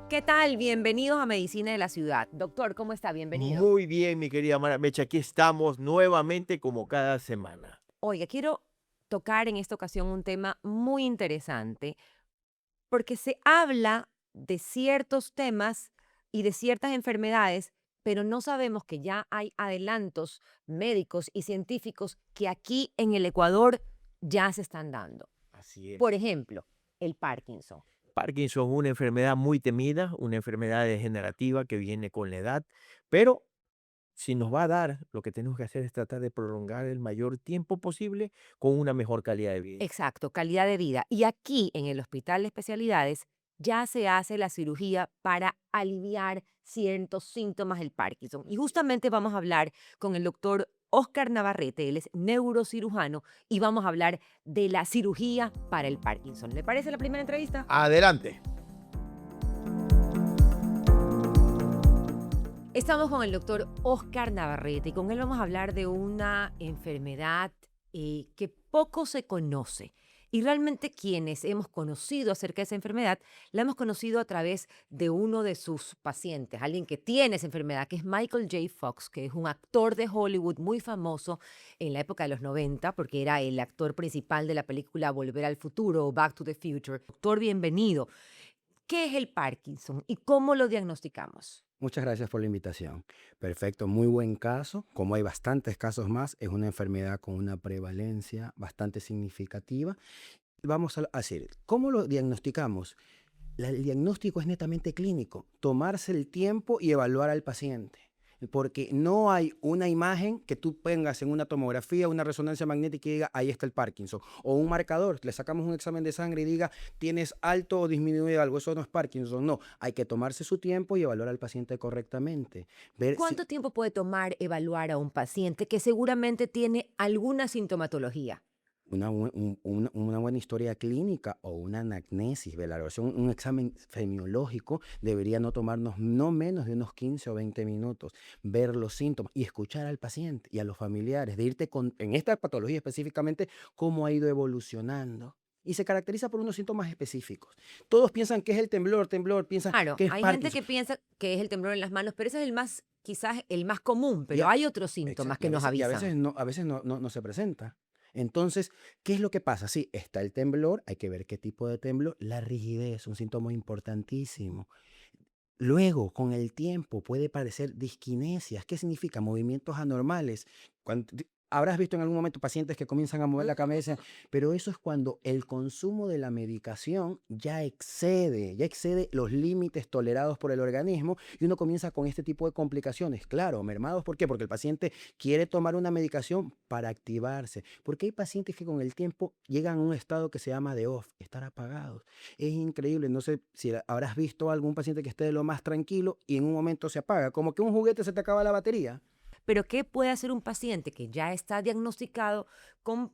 ¿Qué tal? Bienvenidos a Medicina de la Ciudad. Doctor, ¿cómo está? Bienvenido. Muy bien, mi querida Mara Mecha, aquí estamos nuevamente como cada semana. Oiga, quiero tocar en esta ocasión un tema muy interesante porque se habla de ciertos temas y de ciertas enfermedades, pero no sabemos que ya hay adelantos médicos y científicos que aquí en el Ecuador ya se están dando. Así Por es. ejemplo, el Parkinson. Parkinson es una enfermedad muy temida, una enfermedad degenerativa que viene con la edad, pero si nos va a dar, lo que tenemos que hacer es tratar de prolongar el mayor tiempo posible con una mejor calidad de vida. Exacto, calidad de vida. Y aquí en el Hospital de Especialidades ya se hace la cirugía para aliviar ciertos síntomas del Parkinson. Y justamente vamos a hablar con el doctor Oscar Navarrete, él es neurocirujano, y vamos a hablar de la cirugía para el Parkinson. ¿Le parece la primera entrevista? Adelante. Estamos con el doctor Oscar Navarrete y con él vamos a hablar de una enfermedad que poco se conoce. Y realmente quienes hemos conocido acerca de esa enfermedad, la hemos conocido a través de uno de sus pacientes, alguien que tiene esa enfermedad, que es Michael J. Fox, que es un actor de Hollywood muy famoso en la época de los 90, porque era el actor principal de la película Volver al Futuro o Back to the Future. Doctor, bienvenido. ¿Qué es el Parkinson y cómo lo diagnosticamos? Muchas gracias por la invitación. Perfecto, muy buen caso. Como hay bastantes casos más, es una enfermedad con una prevalencia bastante significativa. Vamos a decir, ¿cómo lo diagnosticamos? El diagnóstico es netamente clínico, tomarse el tiempo y evaluar al paciente. Porque no hay una imagen que tú pongas en una tomografía, una resonancia magnética y diga, ahí está el Parkinson. O un marcador, le sacamos un examen de sangre y diga, tienes alto o disminuido algo. Eso no es Parkinson. No, hay que tomarse su tiempo y evaluar al paciente correctamente. Ver si ¿Cuánto tiempo puede tomar evaluar a un paciente que seguramente tiene alguna sintomatología? una buena historia clínica o una anamnesis, de la evaluación, un examen semiológico debería no tomarnos no menos de unos 15 o 20 minutos, ver los síntomas y escuchar al paciente y a los familiares, de irte con, en esta patología específicamente, cómo ha ido evolucionando. Y se caracteriza por unos síntomas específicos. Todos piensan que es el temblor, piensan Claro, que es hay gente Parkinson. que piensa que es el temblor en las manos, pero ese es el más, quizás el más común, Y pero a, hay otros síntomas exacto, que nos y a avisan. veces, no, no se presenta. Entonces, ¿qué es lo que pasa? Sí, está el temblor, hay que ver qué tipo de temblor. La rigidez, un síntoma importantísimo. Luego, con el tiempo, puede parecer disquinesias. ¿Qué significa? Movimientos anormales. Habrás visto en algún momento pacientes que comienzan a mover la cabeza, pero eso es cuando el consumo de la medicación ya excede los límites tolerados por el organismo y uno comienza con este tipo de complicaciones. Claro, mermados, ¿por qué? Porque el paciente quiere tomar una medicación para activarse. Porque hay pacientes que con el tiempo llegan a un estado que se llama de off, estar apagados. Es increíble, no sé si habrás visto a algún paciente que esté de lo más tranquilo y en un momento se apaga, como que un juguete se te acaba la batería. Pero ¿qué puede hacer un paciente que ya está diagnosticado con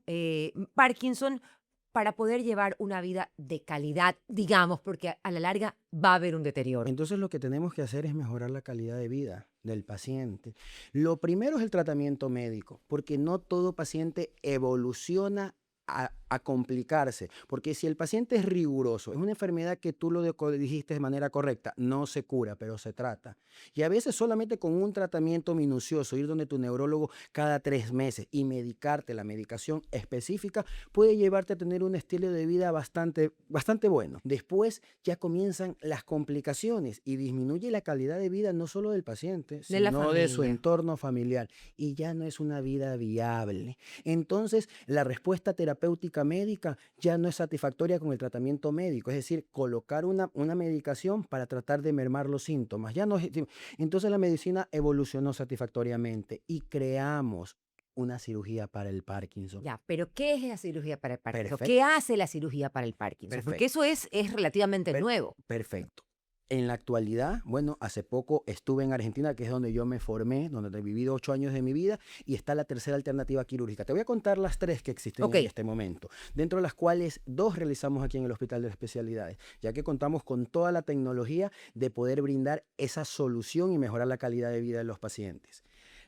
Parkinson para poder llevar una vida de calidad, digamos, porque a la larga va a haber un deterioro? Entonces lo que tenemos que hacer es mejorar la calidad de vida del paciente. Lo primero es el tratamiento médico, porque no todo paciente evoluciona a complicarse, porque si el paciente es riguroso, es una enfermedad que tú dijiste de manera correcta, no se cura, pero se trata. Y a veces solamente con un tratamiento minucioso, ir donde tu neurólogo cada 3 meses y medicarte la medicación específica, puede llevarte a tener un estilo de vida bastante bueno. Después ya comienzan las complicaciones y disminuye la calidad de vida no solo del paciente, De la sino de su familia. entorno familiar y ya no es una vida viable. Entonces, la respuesta terapéutica médica ya no es satisfactoria con el tratamiento médico, es decir, colocar una medicación para tratar de mermar los síntomas. Ya no es, entonces la medicina evolucionó satisfactoriamente y creamos una cirugía para el Parkinson. Ya, pero ¿qué es la cirugía para el Parkinson? ¿Qué Perfecto, hace la cirugía para el Parkinson? Porque perfecto. eso es relativamente Per- nuevo. perfecto. En la actualidad, bueno, hace poco estuve en Argentina, que es donde yo me formé, donde he vivido 8 años de mi vida, y está la tercera alternativa quirúrgica. Te voy a contar las tres que existen Ok, en este momento, dentro de las cuales dos realizamos aquí en el Hospital de Especialidades, ya que contamos con toda la tecnología de poder brindar esa solución y mejorar la calidad de vida de los pacientes.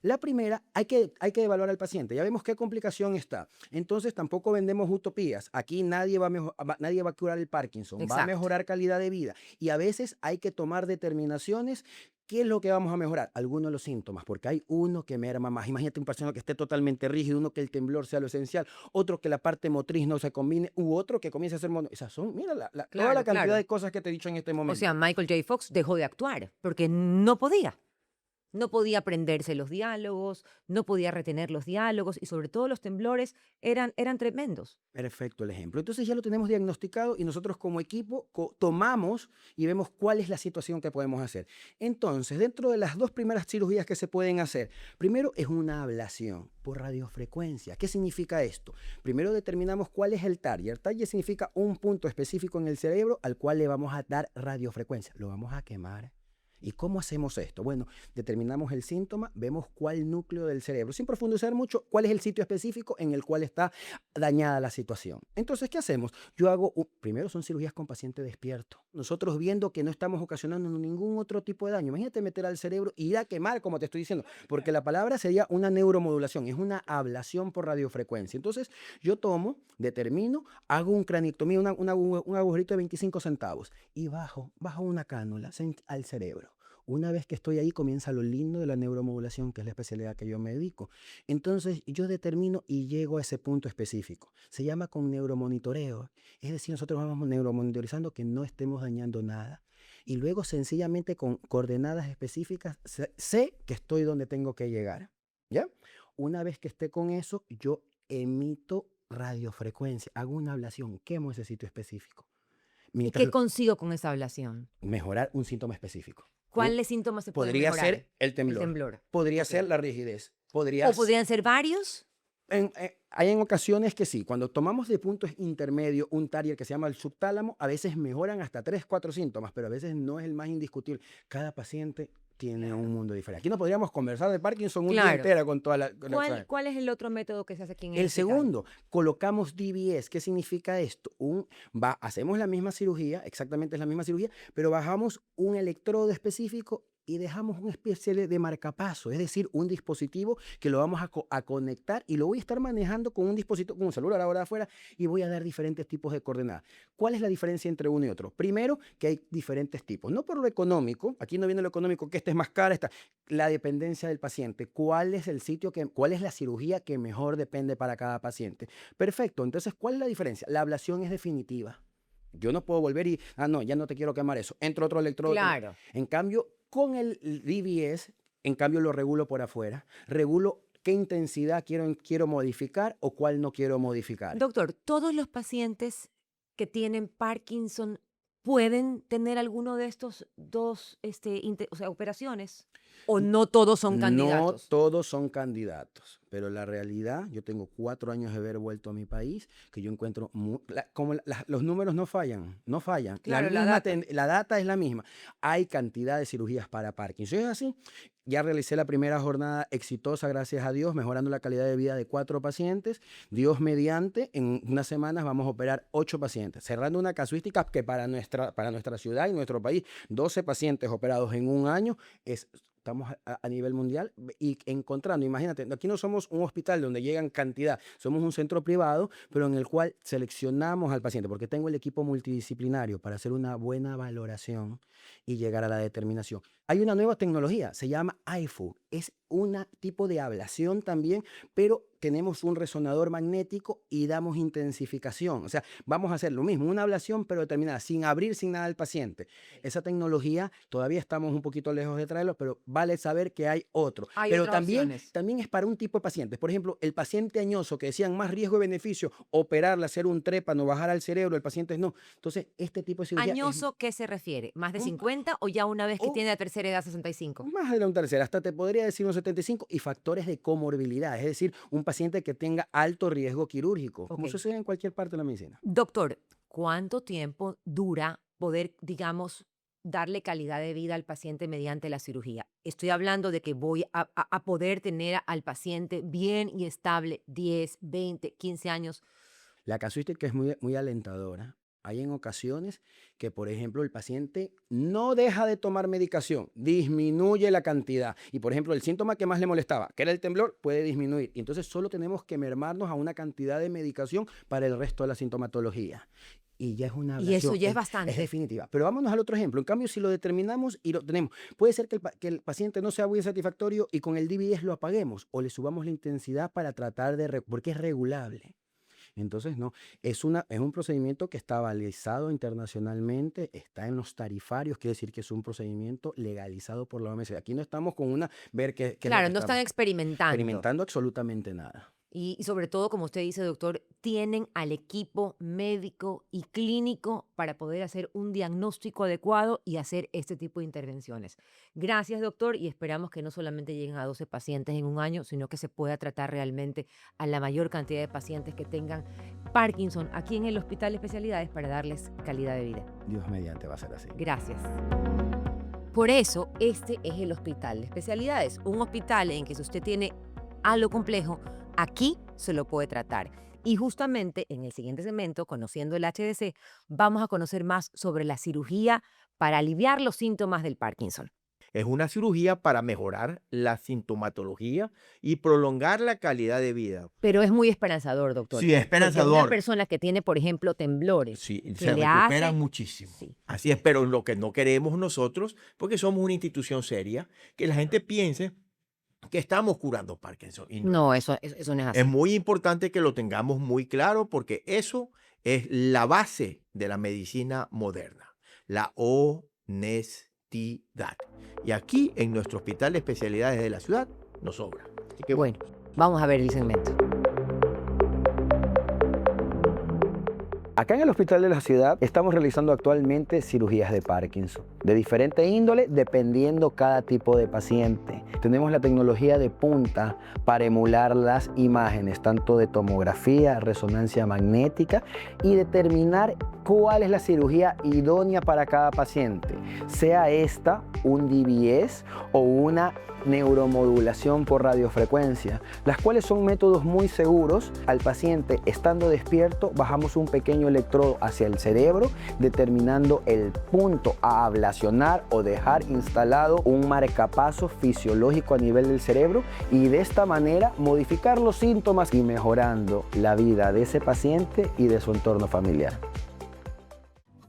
La primera, hay que evaluar al paciente. Ya vemos qué complicación está. Entonces, tampoco vendemos utopías. Aquí nadie va a curar el Parkinson, va a Exacto. mejorar calidad de vida. Y a veces hay que tomar determinaciones. ¿Qué es lo que vamos a mejorar? Algunos de los síntomas, porque hay uno que merma más. Imagínate un paciente que esté totalmente rígido, uno que el temblor sea lo esencial, otro que la parte motriz no se combine, u otro que comience a hacer mono. Esas son, mira, toda la Claro, cantidad claro. de cosas que te he dicho en este O sea, momento. Michael J. Fox dejó de actuar porque no podía. No podía aprenderse los diálogos, no podía retener los diálogos y sobre todo los temblores eran tremendos. Perfecto el ejemplo. Entonces ya lo tenemos diagnosticado y nosotros como equipo tomamos y vemos cuál es la situación que podemos hacer. Entonces, dentro de las dos primeras cirugías que se pueden hacer, primero es una ablación por radiofrecuencia. ¿Qué significa esto? Primero determinamos cuál es el target. El target significa un punto específico en el cerebro al cual le vamos a dar radiofrecuencia. Lo vamos a quemar. ¿Y cómo hacemos esto? Bueno, determinamos el síntoma, vemos cuál núcleo del cerebro, sin profundizar mucho, cuál es el sitio específico en el cual está dañada la situación. Entonces, ¿qué hacemos? Primero son cirugías con paciente despierto. Nosotros viendo que no estamos ocasionando ningún otro tipo de daño. Imagínate meter al cerebro y ir a quemar, como te estoy diciendo, porque la palabra sería una neuromodulación, es una ablación por radiofrecuencia. Entonces, yo determino, hago un craniectomía, un agujerito de 25 centavos y bajo una cánula al cerebro. Una vez que estoy ahí comienza lo lindo de la neuromodulación, que es la especialidad que yo me dedico. Entonces yo determino y llego a ese punto específico. Se llama con neuromonitoreo. Es decir, nosotros vamos neuromonitorizando que no estemos dañando nada. Y luego sencillamente con coordenadas específicas sé que estoy donde tengo que llegar. ¿Ya? Una vez que esté con eso, yo emito radiofrecuencia, hago una ablación, quemo ese sitio específico. ¿Y Mientras qué consigo con esa ablación? mejorar un síntoma específico. ¿Cuáles síntomas se pueden Podría mejorar? ser el El temblor, temblor. podría Ok. ser la rigidez, podría ¿O podrían ser varios? hay en ocasiones que sí, cuando tomamos de puntos intermedios un target que se llama el subtálamo, a veces mejoran hasta 3, 4 síntomas, pero a veces no es el más indiscutible. Cada paciente tiene un mundo diferente. Aquí no podríamos conversar de Parkinson un día Claro. entero con toda ¿Cuál es el otro método que se hace aquí en el El hospital? segundo, colocamos DBS. ¿Qué significa esto? Hacemos la misma cirugía, exactamente es la misma cirugía, pero bajamos un electrodo específico y dejamos una especie de marcapaso, es decir, un dispositivo que lo vamos a conectar y lo voy a estar manejando con un dispositivo, con un celular ahora afuera y voy a dar diferentes tipos de coordenadas. ¿Cuál es la diferencia entre uno y otro? Primero, que hay diferentes tipos, no por lo económico, aquí no viene lo económico, que esta es más cara, la dependencia del paciente, cuál es el sitio cuál es la cirugía que mejor depende para cada paciente. Perfecto, entonces, ¿cuál es la diferencia? La ablación es definitiva. Yo no puedo volver no, ya no te quiero quemar eso. Entro otro electrodo. Claro. En cambio, con el DBS, en cambio lo regulo por afuera. Regulo qué intensidad quiero modificar o cuál no quiero modificar. Doctor, ¿todos los pacientes que tienen Parkinson pueden tener alguno de estos dos operaciones? ¿O no todos son No candidatos? todos son candidatos, pero la realidad, yo tengo 4 años de haber vuelto a mi país, que yo encuentro, los números no fallan, no fallan. Claro, la data. La data es la misma. Hay cantidad de cirugías para Parkinson. Es así. Ya realicé la primera jornada exitosa, gracias a Dios, mejorando la calidad de vida de 4 pacientes. Dios mediante, en unas semanas vamos a operar 8 pacientes, cerrando una casuística que para nuestra ciudad y nuestro país, 12 pacientes operados en un año estamos a nivel mundial y encontrando, imagínate, aquí no somos un hospital donde llegan cantidad, somos un centro privado, pero en el cual seleccionamos al paciente, porque tengo el equipo multidisciplinario para hacer una buena valoración y llegar a la determinación. Hay una nueva tecnología, se llama IFU, es un tipo de ablación también, pero tenemos un resonador magnético y damos intensificación. O sea, vamos a hacer lo mismo, una ablación pero determinada, sin abrir, sin nada al paciente. Esa tecnología todavía estamos un poquito lejos de traerlo, pero vale saber que hay otro. Hay Pero otras opciones. también es para un tipo de pacientes. Por ejemplo, el paciente añoso que decían más riesgo y beneficio, operarle, hacer un trépano, bajar al cerebro, el paciente no. Entonces, este tipo de cirugía ¿Añoso qué se refiere? ¿Más de un- 50 o ya una vez que o- tiene la tercera edad 65? más de un tercera, hasta te podría decir un 75 y factores de comorbilidad, es decir, un paciente que tenga alto riesgo quirúrgico, como Ok. sucede en cualquier parte de la medicina. Doctor, ¿cuánto tiempo dura poder, digamos, darle calidad de vida al paciente mediante la cirugía? Estoy hablando de que voy a poder tener al paciente bien y estable 10, 20, 15 años. La casuística es muy, muy alentadora. Hay en ocasiones que, por ejemplo, el paciente no deja de tomar medicación, disminuye la cantidad. Y, por ejemplo, el síntoma que más le molestaba, que era el temblor, puede disminuir. Y entonces solo tenemos que mermarnos a una cantidad de medicación para el resto de la sintomatología. Y ya es una Y eso ablación, ya es es bastante. definitiva. Pero vámonos al otro ejemplo. En cambio, si lo determinamos y lo tenemos, puede ser que el paciente no sea muy satisfactorio y con el DBS lo apaguemos o le subamos la intensidad para tratar de, porque es regulable. Entonces, no, es un procedimiento que está balizado internacionalmente, está en los tarifarios, quiere decir que es un procedimiento legalizado por la OMS. Aquí no estamos con ver qué es lo Claro, que no están estamos experimentando. experimentando absolutamente nada. Y sobre todo, como usted dice, doctor, tienen al equipo médico y clínico para poder hacer un diagnóstico adecuado y hacer este tipo de intervenciones. Gracias, doctor, y esperamos que no solamente lleguen a 12 pacientes en un año, sino que se pueda tratar realmente a la mayor cantidad de pacientes que tengan Parkinson aquí en el Hospital de Especialidades para darles calidad de vida. Dios mediante va a ser así. Gracias. Por eso, este es el Hospital de Especialidades, un hospital en que si usted tiene algo complejo, aquí se lo puede tratar. Y justamente en el siguiente segmento, conociendo el HDC, vamos a conocer más sobre la cirugía para aliviar los síntomas del Parkinson. Es una cirugía para mejorar la sintomatología y prolongar la calidad de vida. Pero es muy esperanzador, doctor. Sí, es Porque una esperanzador. persona que tiene, por ejemplo, temblores, Sí, que se le recuperan hace... muchísimo. Sí. Así es, pero lo que no queremos nosotros, porque somos una institución seria, que la gente piense que estamos curando Parkinson. Y no. No, eso no es Es así. muy importante que lo tengamos muy claro porque eso es la base de la medicina moderna, la honestidad. Y aquí en nuestro Hospital de Especialidades de la ciudad nos sobra. Así que Bueno, vamos a ver el segmento. Acá en el Hospital de la Ciudad estamos realizando actualmente cirugías de Parkinson, de diferente índole dependiendo cada tipo de paciente. Tenemos la tecnología de punta para emular las imágenes, tanto de tomografía, resonancia magnética y determinar cuál es la cirugía idónea para cada paciente, sea esta un DBS o una neuromodulación por radiofrecuencia, las cuales son métodos muy seguros. Al paciente estando despierto bajamos un pequeño electrodo hacia el cerebro determinando el punto a ablacionar o dejar instalado un marcapaso fisiológico a nivel del cerebro y de esta manera modificar los síntomas y mejorando la vida de ese paciente y de su entorno familiar.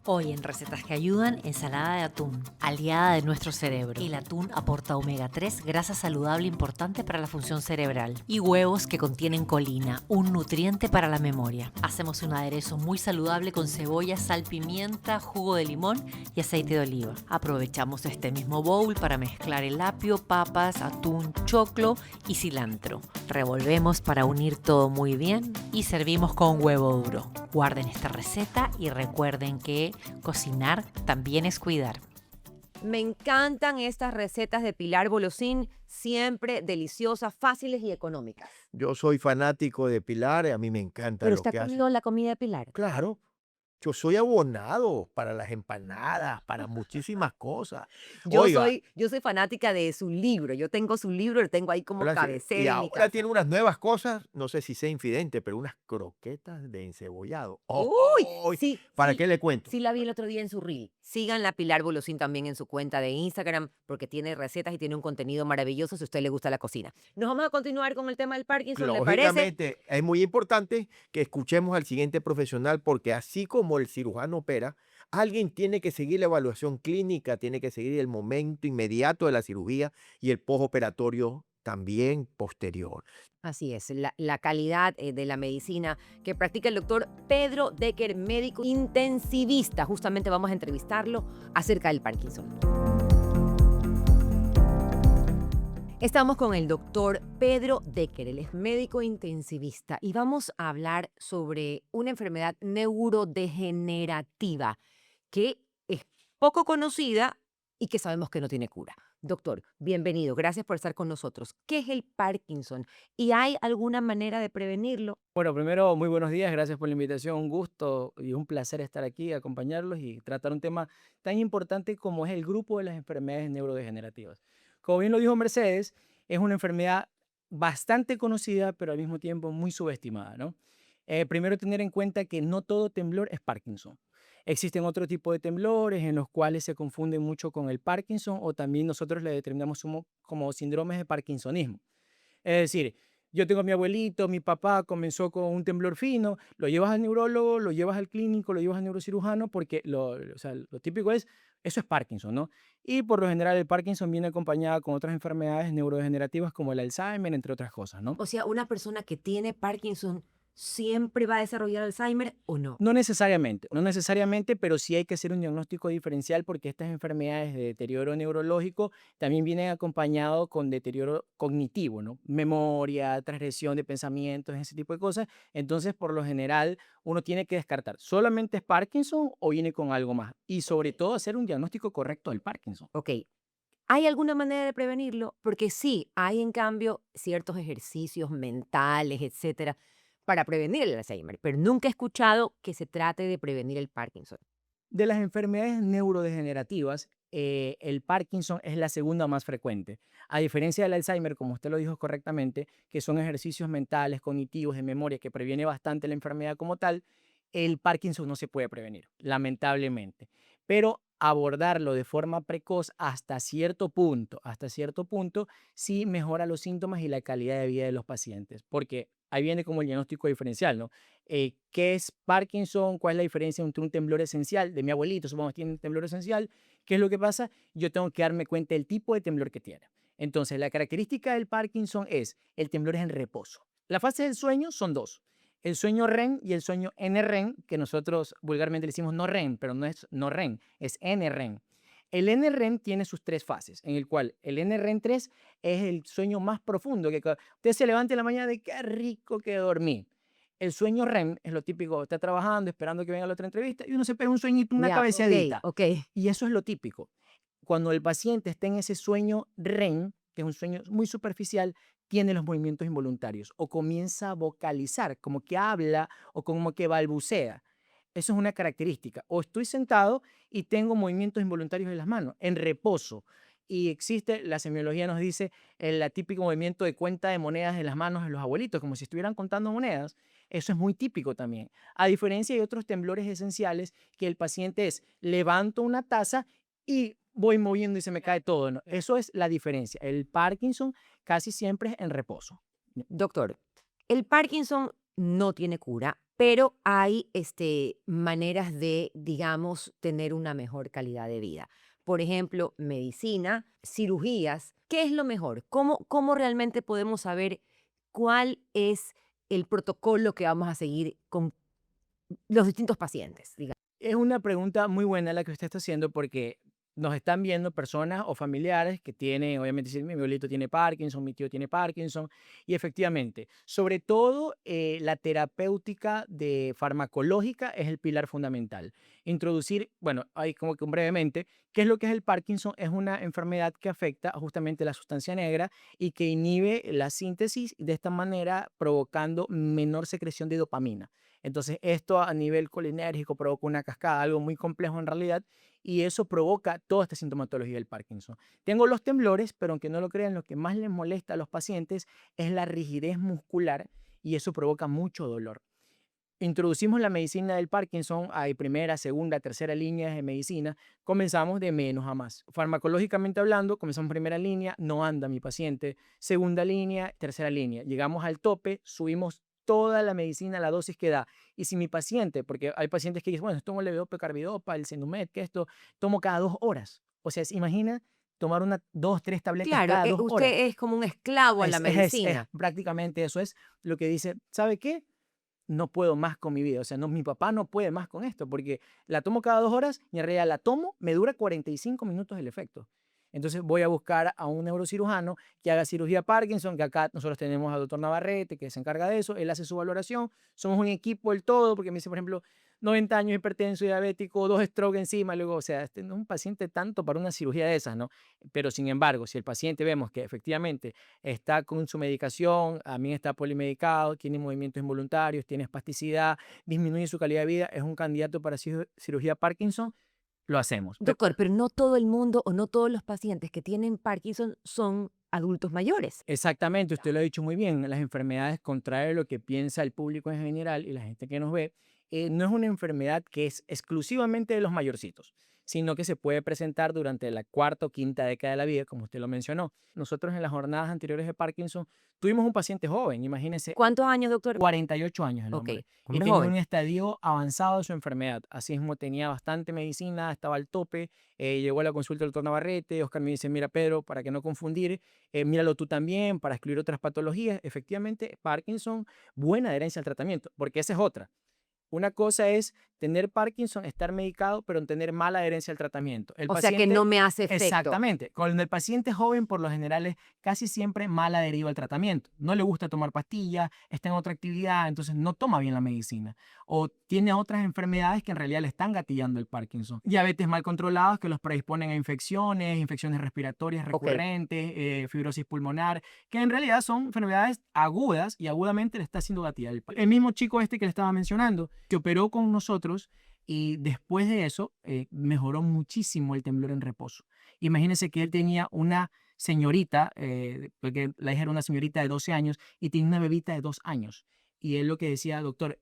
Hoy en Recetas que Ayudan, ensalada de atún, aliada de nuestro cerebro. El atún aporta omega 3, grasa saludable importante para la función cerebral. Y huevos que contienen colina, un nutriente para la memoria. Hacemos un aderezo muy saludable con cebolla, sal, pimienta, jugo de limón y aceite de oliva. Aprovechamos este mismo bowl para mezclar el apio, papas, atún, choclo y cilantro. Revolvemos para unir todo muy bien y servimos con huevo duro. Guarden esta receta y recuerden que cocinar también es cuidar. Me encantan estas recetas de Pilar Bolosín, siempre deliciosas, fáciles y económicas. yo soy fanático de Pilar, a mí me encanta ¿Pero lo está que hace. comido la comida de Pilar? Claro, yo soy abonado para las empanadas, para muchísimas cosas. Oiga, Yo soy fanática de su libro. Yo tengo su libro, lo tengo ahí como ahora sí, cabecera y en mi ahora casa. tiene unas nuevas cosas, no sé si sea infidente, pero unas croquetas de encebollado. ¡Uy! ¡Oh! Sí, ¿Para sí, qué le cuento? sí la vi el otro día en su reel. Sigan la Pilar Bolosín también en su cuenta de Instagram porque tiene recetas y tiene un contenido maravilloso si a usted le gusta la cocina. Nos vamos a continuar con el tema del Parkinson, ¿le parece? Lógicamente, es muy importante que escuchemos al siguiente profesional porque así como el cirujano opera, alguien tiene que seguir la evaluación clínica, tiene que seguir el momento inmediato de la cirugía y el postoperatorio también posterior. Así es, la calidad de la medicina que practica el doctor Pedro Decker, médico intensivista. Justamente vamos a entrevistarlo acerca del Parkinson. Estamos con el doctor Pedro Decker, él es médico intensivista y vamos a hablar sobre una enfermedad neurodegenerativa que es poco conocida y que sabemos que no tiene cura. Doctor, bienvenido, gracias por estar con nosotros. ¿Qué es el Parkinson? ¿Y hay alguna manera de prevenirlo? Bueno, primero, muy buenos días, gracias por la invitación, un gusto y un placer estar aquí, acompañarlos y tratar un tema tan importante como es el grupo de las enfermedades neurodegenerativas. Como bien lo dijo Mercedes, es una enfermedad bastante conocida, pero al mismo tiempo muy subestimada, ¿no? Primero tener en cuenta que no todo temblor es Parkinson. Existen otro tipo de temblores en los cuales se confunden mucho con el Parkinson o también nosotros le determinamos como síndromes de parkinsonismo. Es decir, yo tengo a mi abuelito, mi papá comenzó con un temblor fino, lo llevas al neurólogo, lo llevas al clínico, lo llevas al neurocirujano, porque o sea, lo típico es, eso es Parkinson, ¿no? Y por lo general el Parkinson viene acompañada con otras enfermedades neurodegenerativas como el Alzheimer, entre otras cosas, ¿no? O sea, una persona que tiene Parkinson siempre va a desarrollar Alzheimer o no. No necesariamente, no necesariamente, pero sí hay que hacer un diagnóstico diferencial porque estas enfermedades de deterioro neurológico también vienen acompañados con deterioro cognitivo, ¿no? Memoria, transgresión de pensamientos, ese tipo de cosas. Entonces, por lo general, uno tiene que descartar, ¿solamente es Parkinson o viene con algo más? Y sobre todo hacer un diagnóstico correcto del Parkinson. Ok. ¿Hay alguna manera de prevenirlo? Porque sí, hay en cambio ciertos ejercicios mentales, etcétera, para prevenir el Alzheimer, pero nunca he escuchado que se trate de prevenir el Parkinson. De las enfermedades neurodegenerativas, el Parkinson es la segunda más frecuente. A diferencia del Alzheimer, como usted lo dijo correctamente, que son ejercicios mentales, cognitivos, de memoria, que previene bastante la enfermedad como tal, el Parkinson no se puede prevenir, lamentablemente. Pero abordarlo de forma precoz hasta cierto punto, sí mejora los síntomas y la calidad de vida de los pacientes. Porque ahí viene como el diagnóstico diferencial, ¿no? ¿Qué es Parkinson? ¿Cuál es la diferencia entre un temblor esencial? De mi abuelito, supongamos que tiene un temblor esencial. ¿Qué es lo que pasa? Yo tengo que darme cuenta del tipo de temblor que tiene. Entonces, la característica del Parkinson es el temblor es en reposo. Las fases del sueño son dos. El sueño REM y el sueño NREM, que nosotros vulgarmente le decimos no REM, pero no es no REM, es NREM. El NREM tiene sus tres fases, en el cual el NREM 3 es el sueño más profundo, que usted se levanta en la mañana de qué rico que dormí. El sueño REM es lo típico, está trabajando, esperando que venga la otra entrevista, y uno se pega un sueñito, una Ya, ok, cabeceadita. ok. Y eso es lo típico. Cuando el paciente está en ese sueño REM, que es un sueño muy superficial, tiene los movimientos involuntarios o comienza a vocalizar, como que habla o como que balbucea. Eso es una característica. O estoy sentado y tengo movimientos involuntarios de las manos, en reposo. Y existe, la semiología nos dice, el típico movimiento de cuenta de monedas de las manos de los abuelitos, como si estuvieran contando monedas. Eso es muy típico también. A diferencia de otros temblores esenciales, que el paciente es, levanto una taza y voy moviendo y se me cae todo, ¿no? Eso es la diferencia. El Parkinson casi siempre es en reposo. Doctor, el Parkinson no tiene cura, pero hay maneras de, digamos, tener una mejor calidad de vida. Por ejemplo, medicina, cirugías. ¿Qué es lo mejor? ¿Cómo realmente podemos saber cuál es el protocolo que vamos a seguir con los distintos pacientes, digamos? Es una pregunta muy buena la que usted está haciendo porque nos están viendo personas o familiares que tienen, obviamente, si mi abuelito tiene Parkinson, mi tío tiene Parkinson, y efectivamente, sobre todo la terapéutica de farmacológica es el pilar fundamental. Introducir, bueno, ahí como que brevemente, ¿qué es lo que es el Parkinson? Es una enfermedad que afecta justamente la sustancia negra y que inhibe la síntesis de esta manera provocando menor secreción de dopamina. Entonces, esto a nivel colinérgico provoca una cascada, algo muy complejo en realidad, y eso provoca toda esta sintomatología del Parkinson. Tengo los temblores, pero aunque no lo crean, lo que más les molesta a los pacientes es la rigidez muscular y eso provoca mucho dolor. Introducimos la medicina del Parkinson, hay primera, segunda, tercera línea de medicina, comenzamos de menos a más. Farmacológicamente hablando, comenzamos primera línea, no anda mi paciente, segunda línea, tercera línea. Llegamos al tope, subimos toda la medicina, la dosis que da. Y si mi paciente, porque hay pacientes que dicen, bueno, tomo el levodopa, carbidopa, el Sinumet, que esto, tomo cada 2 horas. O sea, ¿se imagina tomar dos, tres tabletas Claro, cada 2 horas? usted es como un esclavo a la medicina. Prácticamente eso es lo que dice, ¿sabe qué? No puedo más con mi vida. O sea, no, mi papá no puede más con esto porque la tomo cada 2 horas y en realidad la tomo, me dura 45 minutos el efecto. Entonces voy a buscar a un neurocirujano que haga cirugía Parkinson, que acá nosotros tenemos al doctor Navarrete, que se encarga de eso, él hace su valoración, somos un equipo del todo, porque me dice, por ejemplo, 90 años, hipertenso, diabético, 2 stroke encima, luego, o sea, este no es un paciente tanto para una cirugía de esas, ¿no? Pero sin embargo, si el paciente vemos que efectivamente está con su medicación, también está polimedicado, tiene movimientos involuntarios, tiene espasticidad, disminuye su calidad de vida, es un candidato para cirugía Parkinson, lo hacemos. Doctor, pero no todo el mundo o no todos los pacientes que tienen Parkinson son adultos mayores. Exactamente, usted lo ha dicho muy bien, las enfermedades contrarias a lo que piensa el público en general y la gente que nos ve, no es una enfermedad que es exclusivamente de los mayorcitos, sino que se puede presentar durante la cuarta o quinta década de la vida, como usted lo mencionó. Nosotros en las jornadas anteriores de Parkinson tuvimos un paciente joven, imagínense, ¿Cuántos años, doctor? 48 años el Ok, hombre, y hombre tenía un joven. estadio avanzado de su enfermedad. Así mismo tenía bastante medicina, estaba al tope. Llegó a la consulta del doctor Navarrete. Oscar me dice: mira, Pedro, para que no confundir, míralo tú también, para excluir otras patologías. Efectivamente, Parkinson, buena adherencia al tratamiento, porque esa es otra. Una cosa es tener Parkinson, estar medicado, pero tener mala adherencia al tratamiento. El O sea que no paciente, me hace efecto. exactamente, con el paciente joven por lo general es casi siempre mal adherido al tratamiento. No le gusta tomar pastillas, está en otra actividad, entonces no toma bien la medicina. O tiene otras enfermedades que en realidad le están gatillando el Parkinson. Diabetes mal controlados que los predisponen a infecciones, infecciones respiratorias Ok, recurrentes, fibrosis pulmonar, que en realidad son enfermedades agudas y agudamente le está haciendo gatillar el mismo chico este que le estaba mencionando, que operó con nosotros y después de eso mejoró muchísimo el temblor en reposo. Imagínense que él tenía una señorita, porque la hija era una señorita de 12 años y tenía una bebita de 2 años. Y él lo que decía: doctor,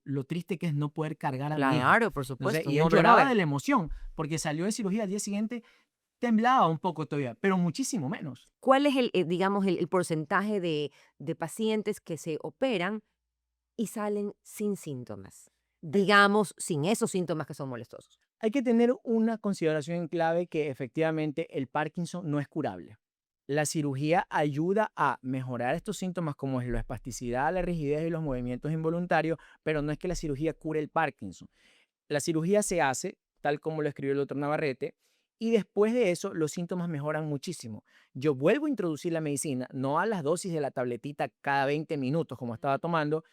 lo triste que es no poder cargar a mi hija. claro, por Entonces, supuesto, y un él hombre lloraba joven. de la emoción porque salió de cirugía al día siguiente, temblaba un poco todavía, pero muchísimo menos. ¿Cuál es digamos, el porcentaje de pacientes que se operan y salen sin síntomas? Digamos, sin esos síntomas que son molestosos. Hay que tener una consideración en clave, que efectivamente el Parkinson no es curable. La cirugía ayuda a mejorar estos síntomas como es la espasticidad, la rigidez y los movimientos involuntarios, pero no es que la cirugía cure el Parkinson. La cirugía se hace, tal como lo escribió el doctor Navarrete, y después de eso los síntomas mejoran muchísimo. Yo vuelvo a introducir la medicina, no a las dosis de la tabletita cada 20 minutos como estaba tomando,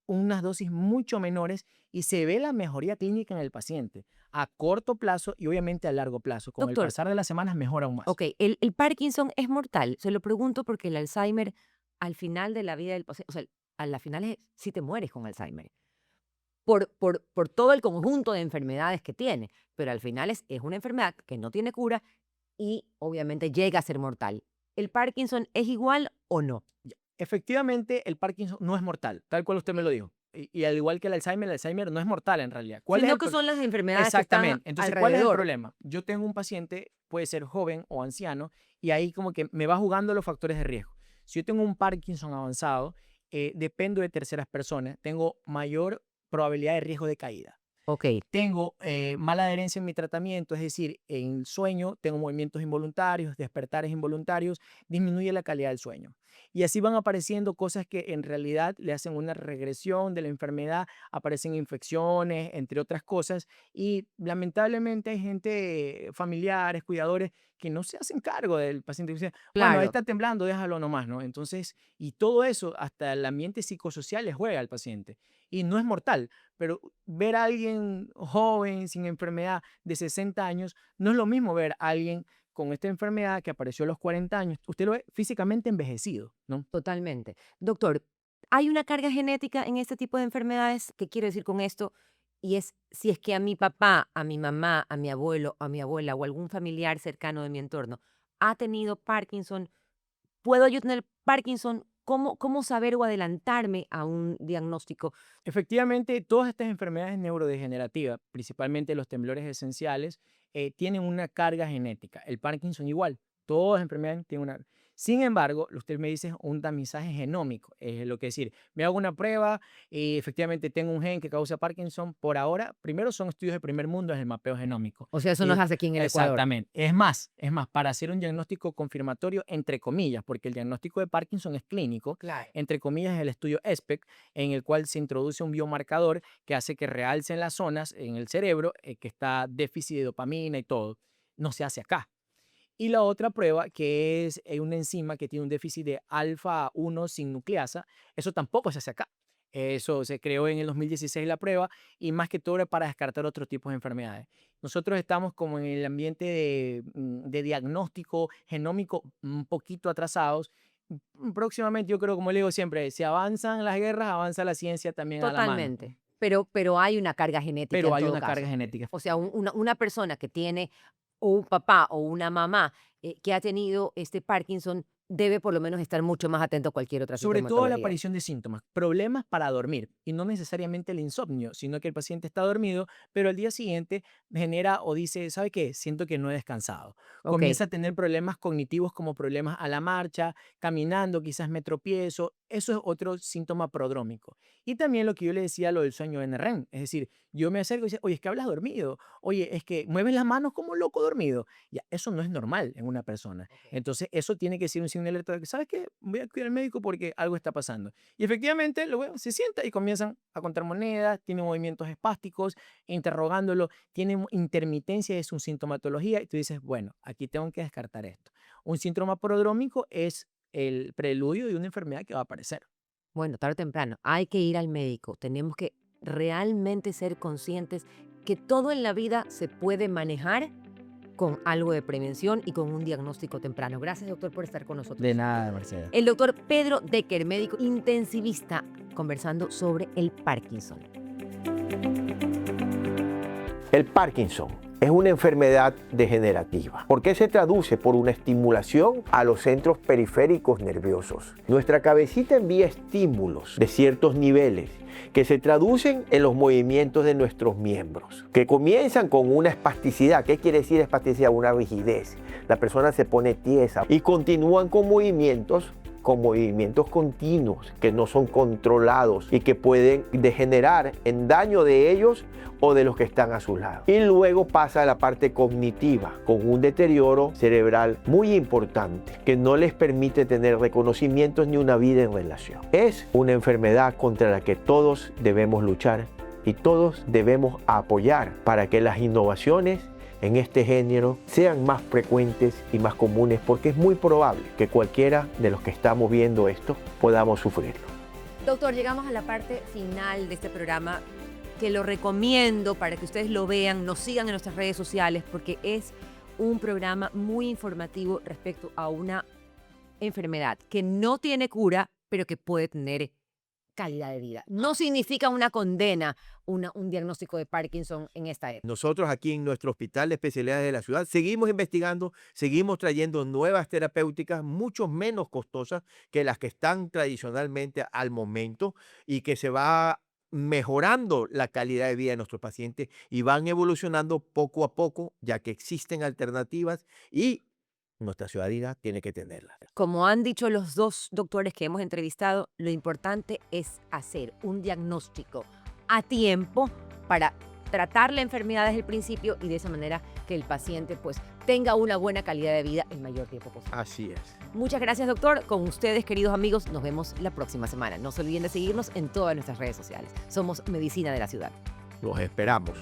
unas dosis mucho menores, y se ve la mejoría clínica en el paciente a corto plazo y obviamente a largo plazo. Con el Doctor, pasar de las semanas mejora aún más. ok, el Parkinson es mortal. Se lo pregunto porque el Alzheimer, al final de la vida del paciente, o sea, a la final sí te mueres con Alzheimer. Por todo el conjunto de enfermedades que tiene. Pero al final es una enfermedad que no tiene cura y obviamente llega a ser mortal. ¿El Parkinson es igual o no? Efectivamente, el Parkinson no es mortal, tal cual usted me lo dijo. Y al igual que el Alzheimer no es mortal en realidad. ¿Cuál es Sino el que pro- son las enfermedades que están Exactamente. Entonces, ¿cuál es el alrededor. problema? Yo tengo un paciente, puede ser joven o anciano, y ahí como que me va jugando los factores de riesgo. Si yo tengo un Parkinson avanzado, dependo de terceras personas, tengo mayor probabilidad de riesgo de caída. Ok, Tengo mala adherencia en mi tratamiento, es decir, en el sueño tengo movimientos involuntarios, despertares involuntarios, disminuye la calidad del sueño. Y así van apareciendo cosas que en realidad le hacen una regresión de la enfermedad, aparecen infecciones, entre otras cosas, y lamentablemente hay gente, familiares, cuidadores, que no se hacen cargo del paciente. Dicen: bueno, ahí claro, está temblando, déjalo nomás, ¿no? Entonces, y todo eso, hasta el ambiente psicosocial le juega al paciente. Y no es mortal, pero ver a alguien joven, sin enfermedad, de 60 años, no es lo mismo ver a alguien con esta enfermedad que apareció a los 40 años. Usted lo ve físicamente envejecido, ¿no? totalmente. Doctor, ¿hay una carga genética en este tipo de enfermedades? ¿Qué quiero decir con esto? Y es si es que a mi papá, a mi mamá, a mi abuelo, a mi abuela o algún familiar cercano de mi entorno ha tenido Parkinson, ¿puedo yo tener Parkinson? ¿Cómo saber o adelantarme a un diagnóstico? Efectivamente, todas estas enfermedades neurodegenerativas, principalmente los temblores esenciales, tienen una carga genética. El Parkinson igual, todas las enfermedades tienen una. Sin embargo, usted me dice un tamizaje genómico, es lo que decir, me hago una prueba y efectivamente tengo un gen que causa Parkinson. Por ahora, primero son estudios de primer mundo, es el mapeo genómico. O sea, eso no Y se hace aquí en el Ecuador. exactamente, es más, para hacer un diagnóstico confirmatorio, entre comillas, porque el diagnóstico de Parkinson es clínico, Claro. entre comillas, es el estudio ESPEC, en el cual se introduce un biomarcador que hace que realcen las zonas en el cerebro que está déficit de dopamina y todo. No se hace acá. Y la otra prueba, que es una enzima que tiene un déficit de alfa 1 sin nucleasa, eso tampoco se hace acá. Eso se creó en el 2016 la prueba, y más que todo era para descartar otros tipos de enfermedades. Nosotros estamos como en el ambiente de diagnóstico genómico un poquito atrasados. Próximamente, yo creo, como le digo siempre, si avanzan las guerras, avanza la ciencia también a la mano. Totalmente. Pero hay una carga genética Pero en hay todo una carga caso. genética. O sea, una persona que tiene o un papá o una mamá que ha tenido este Parkinson debe por lo menos estar mucho más atento a cualquier otra Sobre todo la sintomatología. aparición de síntomas, problemas para dormir, y no necesariamente el insomnio, sino que el paciente está dormido, pero al día siguiente genera o dice, ¿sabe qué? Siento que no he descansado. Ok, Comienza a tener problemas cognitivos como problemas a la marcha, caminando, quizás me tropiezo. Eso es otro síntoma prodrómico. Y también lo que yo le decía, lo del sueño NREM, es decir, yo me acerco y dice, oye, es que hablas dormido, oye, es que mueves las manos como loco dormido. Ya, eso no es normal en una persona. Entonces, eso tiene que ser un signo de alerta de que, ¿sabes qué? Voy a acudir al médico porque algo está pasando. Y efectivamente, se sienta y comienzan a contar monedas, tiene movimientos espásticos, interrogándolo, tiene intermitencia de su sintomatología, y tú dices, bueno, aquí tengo que descartar esto. Un síntoma prodrómico es el preludio de una enfermedad que va a aparecer. bueno, tarde o temprano, hay que ir al médico. Tenemos que realmente ser conscientes que todo en la vida se puede manejar con algo de prevención y con un diagnóstico temprano. Gracias, doctor, por estar con nosotros. De nada, Mercedes. El doctor Pedro Decker, médico intensivista, conversando sobre el Parkinson. El Parkinson es una enfermedad degenerativa. ¿Por qué se traduce? Por una estimulación a los centros periféricos nerviosos. Nuestra cabecita envía estímulos de ciertos niveles que se traducen en los movimientos de nuestros miembros, que comienzan con una espasticidad. ¿Qué quiere decir espasticidad? Una rigidez. La persona se pone tiesa y continúan con movimientos continuos que no son controlados y que pueden degenerar en daño de ellos o de los que están a su lado. Y luego pasa a la parte cognitiva, con un deterioro cerebral muy importante que no les permite tener reconocimientos ni una vida en relación. Es una enfermedad contra la que todos debemos luchar y todos debemos apoyar para que las innovaciones en este género sean más frecuentes y más comunes, porque es muy probable que cualquiera de los que estamos viendo esto podamos sufrirlo. Doctor, llegamos a la parte final de este programa, que lo recomiendo para que ustedes lo vean, nos sigan en nuestras redes sociales, porque es un programa muy informativo respecto a una enfermedad que no tiene cura, pero que puede tener calidad de vida. No significa una condena, un diagnóstico de Parkinson en esta época. Nosotros aquí en nuestro Hospital de Especialidades de la ciudad seguimos investigando, seguimos trayendo nuevas terapéuticas mucho menos costosas que las que están tradicionalmente al momento, y que se va mejorando la calidad de vida de nuestros pacientes y van evolucionando poco a poco, ya que existen alternativas y nuestra ciudadanía tiene que tenerlas. Como han dicho los dos doctores que hemos entrevistado, lo importante es hacer un diagnóstico a tiempo para tratar la enfermedad desde el principio y de esa manera que el paciente pues tenga una buena calidad de vida el mayor tiempo posible. Así es. Muchas gracias, doctor. Con ustedes, queridos amigos, nos vemos la próxima semana. No se olviden de seguirnos en todas nuestras redes sociales. Somos Medicina de la Ciudad. Los esperamos.